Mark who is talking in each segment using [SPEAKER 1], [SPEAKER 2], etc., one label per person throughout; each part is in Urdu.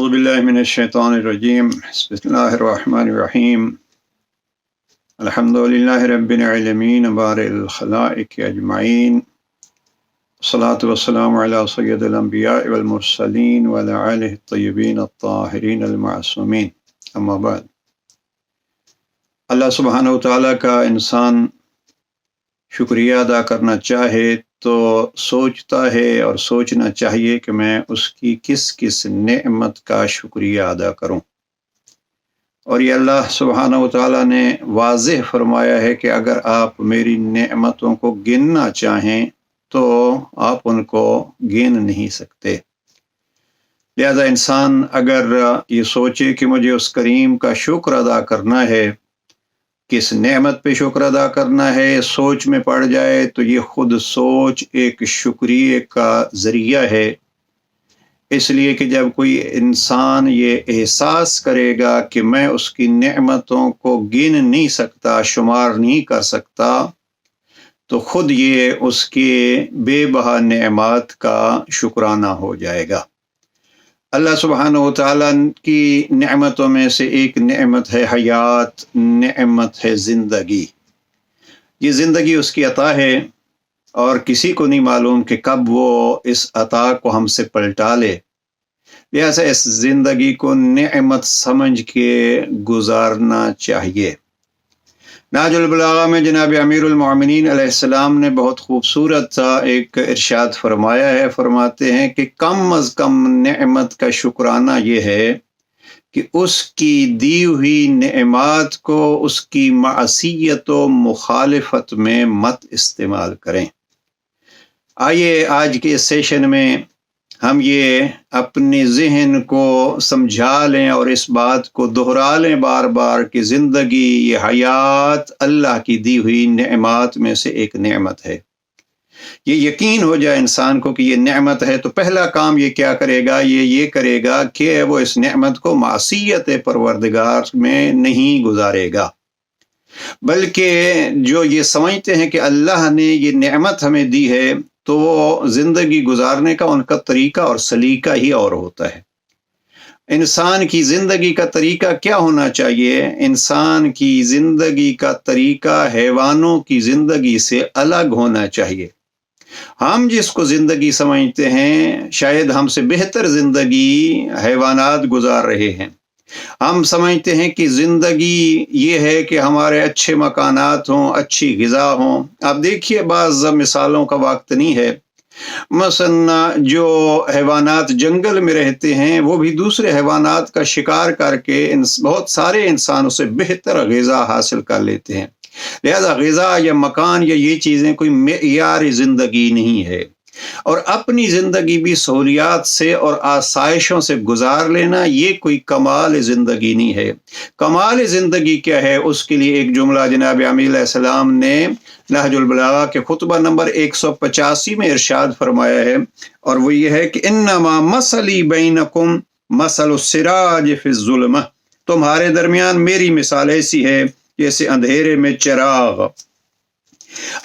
[SPEAKER 1] اعوذ باللہ من الشیطان الرجیم بسم اللہ الرحمن الرحیم الحمد للہ رب العالمین بارئ الخلائق اجمعین والصلاة والسلام علی سید الانبیاء والمرسلین وعلی آلہ الطیبین الطاہرین المعصومین اما بعد۔ اللہ سبحانہ وتعالیٰ کا انسان شکریہ ادا کرنا چاہے تو سوچتا ہے اور سوچنا چاہیے کہ میں اس کی کس کس نعمت کا شکریہ ادا کروں، اور یہ اللہ سبحانہ وتعالیٰ نے واضح فرمایا ہے کہ اگر آپ میری نعمتوں کو گننا چاہیں تو آپ ان کو گن نہیں سکتے۔ لہذا انسان اگر یہ سوچے کہ مجھے اس کریم کا شکر ادا کرنا ہے، کس نعمت پہ شکر ادا کرنا ہے، سوچ میں پڑ جائے تو یہ خود سوچ ایک شکریہ کا ذریعہ ہے۔ اس لیے کہ جب کوئی انسان یہ احساس کرے گا کہ میں اس کی نعمتوں کو گن نہیں سکتا، شمار نہیں کر سکتا، تو خود یہ اس کے بے بہا نعمات کا شکرانہ ہو جائے گا۔ اللہ سبحانہ وتعالیٰ کی نعمتوں میں سے ایک نعمت ہے حیات، نعمت ہے زندگی۔ یہ زندگی اس کی عطا ہے اور کسی کو نہیں معلوم کہ کب وہ اس عطا کو ہم سے پلٹا لے، لہذا اس زندگی کو نعمت سمجھ کے گزارنا چاہیے۔ نہج البلاغہ میں جناب امیر المومنین علیہ السلام نے بہت خوبصورت ایک ارشاد فرمایا ہے، فرماتے ہیں کہ کم از کم نعمت کا شکرانہ یہ ہے کہ اس کی دی ہوئی نعمات کو اس کی معصیت و مخالفت میں مت استعمال کریں۔ آئیے آج کے سیشن میں ہم یہ اپنے ذہن کو سمجھا لیں اور اس بات کو دہرا لیں بار بار کہ زندگی، یہ حیات اللہ کی دی ہوئی نعمات میں سے ایک نعمت ہے۔ یہ یقین ہو جائے انسان کو کہ یہ نعمت ہے تو پہلا کام یہ کیا کرے گا، یہ کرے گا کہ وہ اس نعمت کو معصیت پروردگار میں نہیں گزارے گا، بلکہ جو یہ سمجھتے ہیں کہ اللہ نے یہ نعمت ہمیں دی ہے تو وہ زندگی گزارنے کا ان کا طریقہ اور سلیقہ ہی اور ہوتا ہے۔ انسان کی زندگی کا طریقہ کیا ہونا چاہیے؟ انسان کی زندگی کا طریقہ حیوانوں کی زندگی سے الگ ہونا چاہیے۔ ہم جس کو زندگی سمجھتے ہیں شاید ہم سے بہتر زندگی حیوانات گزار رہے ہیں۔ ہم سمجھتے ہیں کہ زندگی یہ ہے کہ ہمارے اچھے مکانات ہوں، اچھی غذا ہوں۔ آپ دیکھیے بعض مثالوں کا وقت نہیں ہے، مثلا جو حیوانات جنگل میں رہتے ہیں وہ بھی دوسرے حیوانات کا شکار کر کے بہت سارے انسانوں سے بہتر غذا حاصل کر لیتے ہیں۔ لہذا غذا یا مکان یا یہ چیزیں کوئی معیار زندگی نہیں ہے، اور اپنی زندگی بھی سہولیات سے اور آسائشوں سے گزار لینا یہ کوئی کمال زندگی نہیں ہے۔ کمال زندگی کیا ہے؟ اس کے لیے ایک جملہ جناب امیر علیہ السلام نے نہج البلاغہ کے خطبہ نمبر 185 میں ارشاد فرمایا ہے، اور وہ یہ ہے کہ انما مثلی بینکم مثل السراج فی الظلمہ، تمہارے درمیان میری مثال ایسی ہے جیسے اندھیرے میں چراغ۔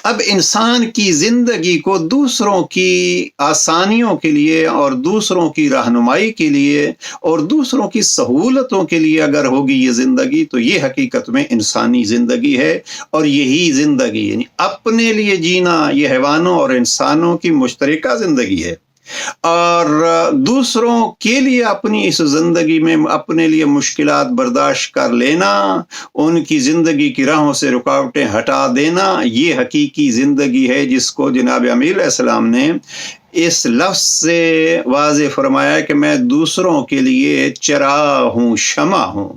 [SPEAKER 1] اب انسان کی زندگی کو دوسروں کی آسانیوں کے لیے اور دوسروں کی رہنمائی کے لیے اور دوسروں کی سہولتوں کے لیے اگر ہوگی یہ زندگی تو یہ حقیقت میں انسانی زندگی ہے، اور یہی زندگی یعنی اپنے لیے جینا یہ حیوانوں اور انسانوں کی مشترکہ زندگی ہے، اور دوسروں کے لیے اپنی اس زندگی میں اپنے لیے مشکلات برداشت کر لینا، ان کی زندگی کی راہوں سے رکاوٹیں ہٹا دینا، یہ حقیقی زندگی ہے جس کو جناب امیر علیہ السلام نے اس لفظ سے واضح فرمایا کہ میں دوسروں کے لیے چراغ ہوں، شمع ہوں۔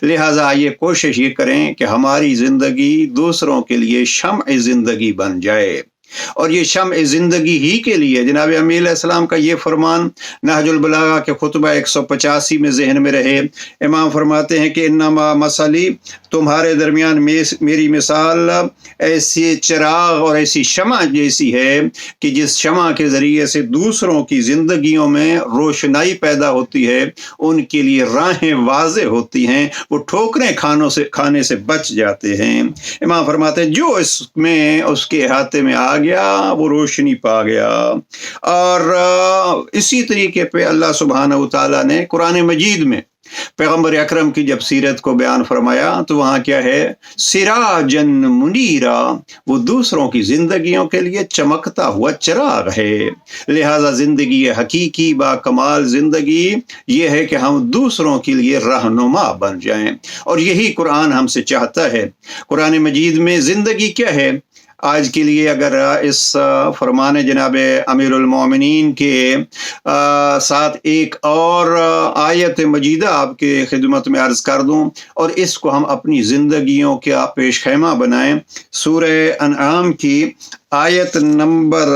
[SPEAKER 1] لہٰذا یہ کوشش یہ کریں کہ ہماری زندگی دوسروں کے لیے شمع زندگی بن جائے، اور یہ شمع زندگی ہی کے لیے جناب امیر علیہ السلام کا یہ فرمان نہج البلاغہ کے خطبہ 185 میں ذہن میں رہے۔ امام فرماتے ہیں کہ انما مثلی، تمہارے درمیان میری مثال ایسی چراغ اور ایسی شمع جیسی ہے کہ جس شمع کے ذریعے سے دوسروں کی زندگیوں میں روشنائی پیدا ہوتی ہے، ان کے لیے راہیں واضح ہوتی ہیں، وہ ٹھوکریں کھانے سے بچ جاتے ہیں۔ امام فرماتے ہیں جو اس میں اس کے احاطے میں آ گیا وہ روشنی پا گیا۔ اور اسی طریقے پہ اللہ سبحانہ و تعالیٰ نے قرآن مجید میں پیغمبر اکرم کی جب سیرت کو بیان فرمایا تو وہاں کیا ہے؟ سراجن منیرا، وہ دوسروں کی زندگیوں کے لیے چمکتا ہوا چراغ ہے۔ لہذا زندگی حقیقی با کمال زندگی یہ ہے کہ ہم دوسروں کے لیے رہنما بن جائیں، اور یہی قرآن ہم سے چاہتا ہے۔ قرآن مجید میں زندگی کیا ہے؟ آج کے لیے اگر اس فرمان جناب امیر المومنین کے ساتھ ایک اور آیت مجیدہ آپ کے خدمت میں عرض کر دوں اور اس کو ہم اپنی زندگیوں کا پیش خیمہ بنائیں۔ سورہ انعام کی آیت نمبر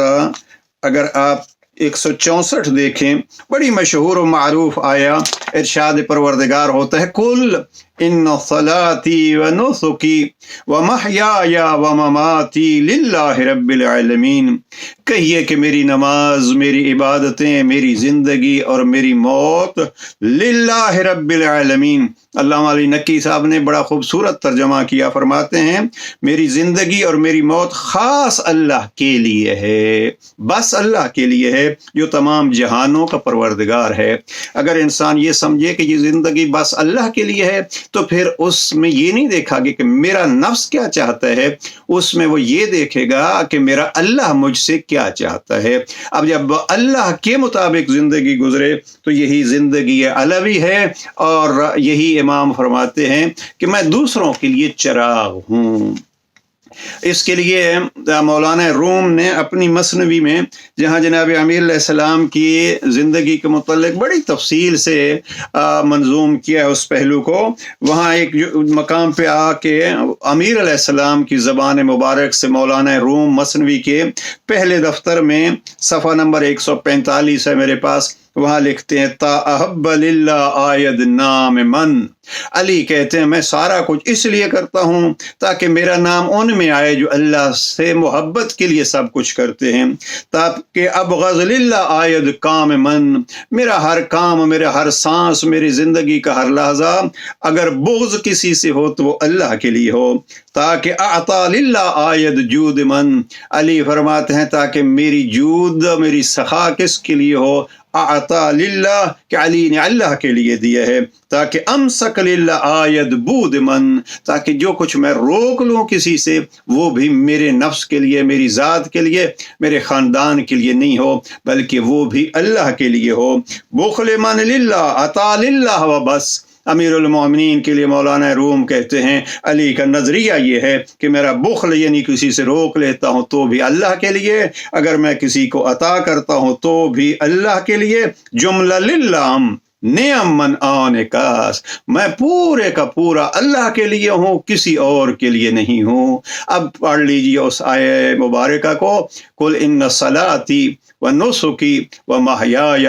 [SPEAKER 1] اگر آپ 164 دیکھیں، بڑی مشہور و معروف آیا، ارشاد پروردگار ہوتا ہے، کل ان صلاتی و نسکی و محیای و مماتی للہ رب العالمین، کہیے کہ میری نماز، میری عبادتیں، میری زندگی اور میری موت للہ رب العالمین۔ علامہ علی نقی صاحب نے بڑا خوبصورت ترجمہ کیا، فرماتے ہیں میری زندگی اور میری موت خاص اللہ کے لیے ہے، بس اللہ کے لیے ہے جو تمام جہانوں کا پروردگار ہے۔ اگر انسان یہ سمجھے کہ یہ زندگی بس اللہ کے لیے ہے تو پھر اس میں یہ نہیں دیکھا گیا کہ میرا نفس کیا چاہتا ہے، اس میں وہ یہ دیکھے گا کہ میرا اللہ مجھ سے کیا چاہتا ہے۔ اب جب اللہ کے مطابق زندگی گزرے تو یہی زندگی علوی ہے، اور یہی امام فرماتے ہیں کہ میں دوسروں کے لیے چراغ ہوں۔ اس کے لیے مولانا روم نے اپنی مثنوی میں جہاں جناب امیر علیہ السلام کی زندگی کے متعلق بڑی تفصیل سے منظوم کیا ہے اس پہلو کو، وہاں ایک مقام پہ آ کے امیر علیہ السلام کی زبان مبارک سے مولانا روم مثنوی کے پہلے دفتر میں صفحہ نمبر 145 ہے میرے پاس، وہاں لکھتے ہیں تا احب للہ آید نام من، علی کہتے ہیں میں سارا کچھ اس لیے کرتا ہوں تاکہ میرا نام ان میں آئے جو اللہ سے محبت کے لیے سب کچھ کرتے ہیں، تاکہ ابغض للہ آید کام من، میرا ہر کام، میرا ہر سانس، میری زندگی کا ہر لحظہ اگر بغض کسی سے ہو تو وہ اللہ کے لیے ہو، تاکہ اعطا للہ آید جود من، علی فرماتے ہیں تاکہ میری جود، میری سخا کس کے لیے ہو؟ اعطا للہ، کہ علی نے اللہ کے لیے دیا ہے، تاکہ امسک للہ آید بود من، تاکہ جو کچھ میں روک لوں کسی سے وہ بھی میرے نفس کے لیے، میری ذات کے لیے، میرے خاندان کے لیے نہیں ہو بلکہ وہ بھی اللہ کے لیے ہو۔ بخل من للہ عطا للہ و بس، امیر المومنین کے لیے مولانا روم کہتے ہیں علی کا نظریہ یہ ہے کہ میرا بخل یعنی کسی سے روک لیتا ہوں تو بھی اللہ کے لیے، اگر میں کسی کو عطا کرتا ہوں تو بھی اللہ کے لیے، جملہ للہ نعم من آن کاس، میں پورے کا پورا اللہ کے لیے ہوں، کسی اور کے لیے نہیں ہوں۔ اب پڑھ لیجیے اس آیہ مبارکہ کو، قل ان صلاتی و نسکی و محیای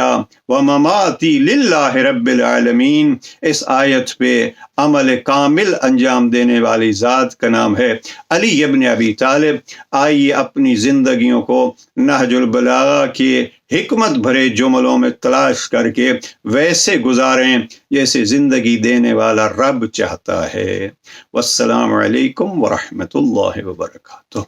[SPEAKER 1] و مماتی للہ رب العالمین، اس آیت پہ عمل کامل انجام دینے والی ذات کا نام ہے علی ابن ابی طالب۔ آئیے اپنی زندگیوں کو نہج البلاغہ کے حکمت بھرے جملوں میں تلاش کر کے ویسے گزاریں جیسے زندگی دینے والا رب چاہتا ہے۔ والسلام علیکم ورحمۃ اللہ وبرکاتہ۔